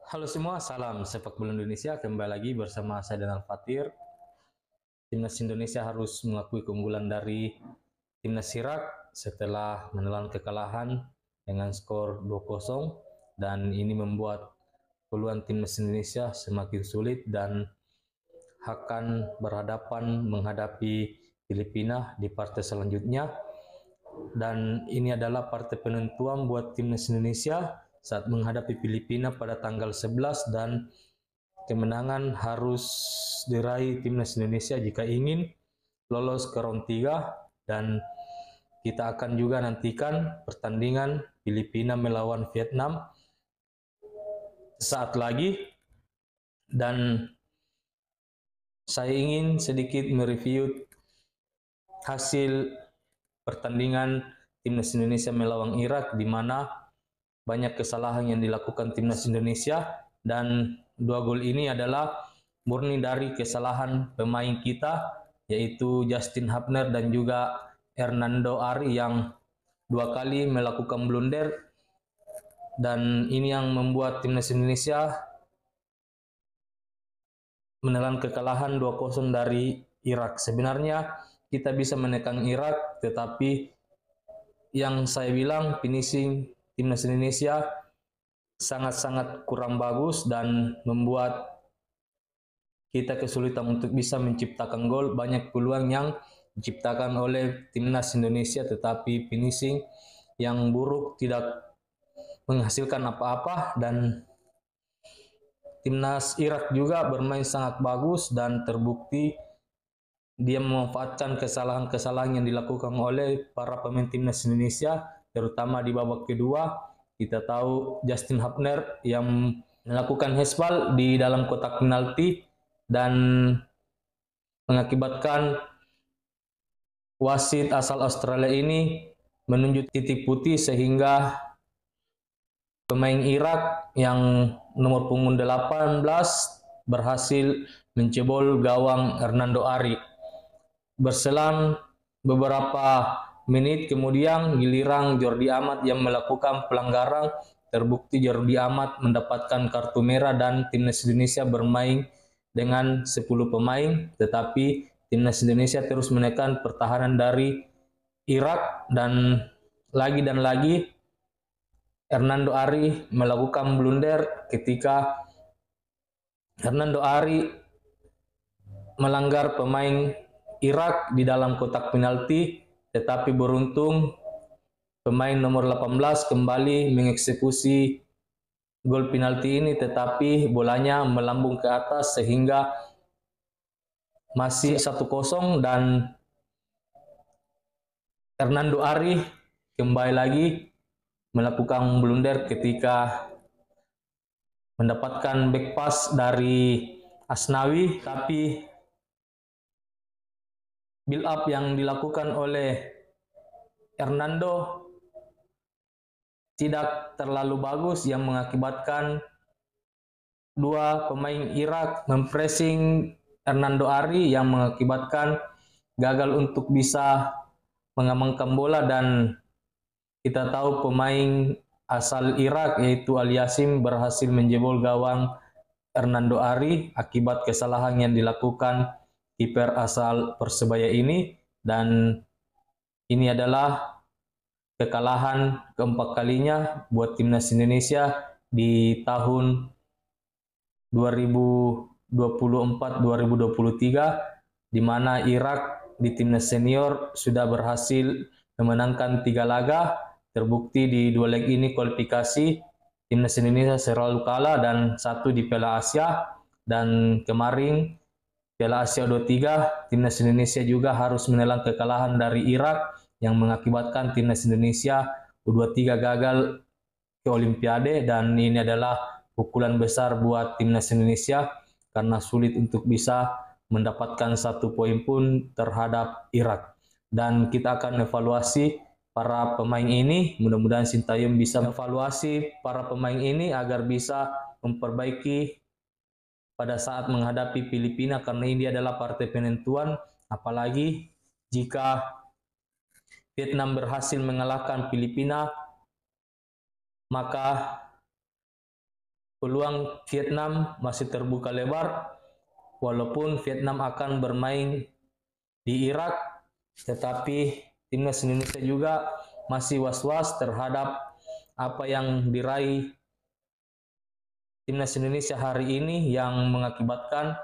Halo semua, salam sepak bola Indonesia. Kembali lagi bersama saya dan Al-Fatir. Timnas Indonesia harus mengakui keunggulan dari Timnas Irak setelah menelan kekalahan dengan skor 2-0, dan ini membuat peluang Timnas Indonesia semakin sulit dan akan berhadapan menghadapi Filipina di partai selanjutnya. Dan ini adalah partai penentuan buat Timnas Indonesia saat menghadapi Filipina pada tanggal 11, dan kemenangan harus diraih Timnas Indonesia jika ingin lolos ke round 3. Dan kita akan juga nantikan pertandingan Filipina melawan Vietnam saat lagi. Dan saya ingin sedikit mereview hasil pertandingan Timnas Indonesia melawan Irak, di mana banyak kesalahan yang dilakukan Timnas Indonesia, dan dua gol ini adalah murni dari kesalahan pemain kita, yaitu Justin Hapner dan juga Hernando Ari yang dua kali melakukan blunder, dan ini yang membuat Timnas Indonesia menelan kekalahan 2-0 dari Irak. Sebenarnya kita bisa menekan Irak, tetapi yang saya bilang finishing Timnas Indonesia sangat-sangat kurang bagus dan membuat kita kesulitan untuk bisa menciptakan gol. Banyak peluang yang diciptakan oleh Timnas Indonesia, tetapi finishing yang buruk tidak menghasilkan apa-apa. Dan Timnas Irak juga bermain sangat bagus dan terbukti dia memanfaatkan kesalahan-kesalahan yang dilakukan oleh para pemain Timnas Indonesia, terutama di babak kedua. Kita tahu Justin Hapner yang melakukan hezbal di dalam kotak penalti dan mengakibatkan wasit asal Australia ini menunjuk titik putih, sehingga pemain Irak yang nomor punggung 18 berhasil mencebol gawang Hernando Ari. Berselang beberapa menit kemudian, giliran Jordi Amat yang melakukan pelanggaran. Terbukti Jordi Amat mendapatkan kartu merah dan Timnas Indonesia bermain dengan 10 pemain, tetapi Timnas Indonesia terus menekan pertahanan dari Irak, dan lagi Hernando Ari melakukan blunder ketika Hernando Ari melanggar pemain Irak di dalam kotak penalti, tetapi beruntung pemain nomor 18 kembali mengeksekusi gol penalti ini, tetapi bolanya melambung ke atas sehingga masih 1-0, dan Hernando Ari kembali lagi melakukan blunder ketika mendapatkan back pass dari Asnawi, tapi build up yang dilakukan oleh Hernando tidak terlalu bagus, yang mengakibatkan dua pemain Irak mempressing Hernando Ari, yang mengakibatkan gagal untuk bisa mengamankan bola. Dan kita tahu pemain asal Irak yaitu Ali Yasim berhasil menjebol gawang Hernando Ari akibat kesalahan yang dilakukan kiper asal Persebaya ini. Dan ini adalah kekalahan keempat kalinya buat Timnas Indonesia di tahun 2024-2023, di mana Irak di Timnas Senior sudah berhasil memenangkan 3 laga. Terbukti di 2 leg ini kualifikasi Timnas Indonesia selalu kalah, dan 1 di Piala Asia. Dan kemarin Piala Asia U23 Timnas Indonesia juga harus menelan kekalahan dari Irak, yang mengakibatkan Timnas Indonesia U23 gagal ke Olimpiade. Dan ini adalah pukulan besar buat Timnas Indonesia karena sulit untuk bisa mendapatkan 1 poin pun terhadap Irak. Dan kita akan evaluasi para pemain ini. Mudah-mudahan Sintayong bisa evaluasi para pemain ini agar bisa memperbaiki pada saat menghadapi Filipina, karena ini adalah partai penentuan. Apalagi jika Vietnam berhasil mengalahkan Filipina, maka peluang Vietnam masih terbuka lebar, walaupun Vietnam akan bermain di Irak, tetapi timnas Indonesia juga masih was-was terhadap apa yang diraih timnas Indonesia hari ini, yang mengakibatkan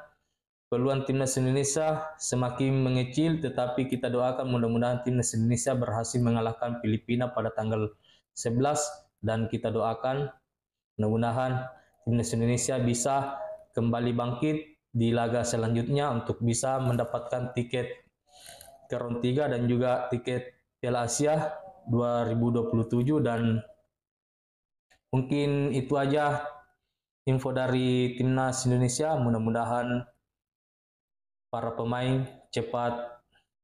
peluang timnas Indonesia semakin mengecil. Tetapi kita doakan mudah-mudahan timnas Indonesia berhasil mengalahkan Filipina pada tanggal 11, dan kita doakan mudah-mudahan timnas Indonesia bisa kembali bangkit di laga selanjutnya untuk bisa mendapatkan tiket ke round 3 dan juga tiket Piala Asia 2027. Dan mungkin itu aja info dari timnas Indonesia. Mudah-mudahan para pemain cepat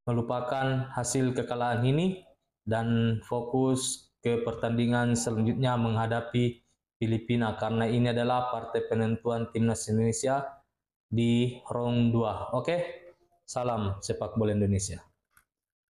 melupakan hasil kekalahan ini dan fokus ke pertandingan selanjutnya menghadapi Filipina, karena ini adalah partai penentuan timnas Indonesia di round 2. Oke, salam sepak bola Indonesia.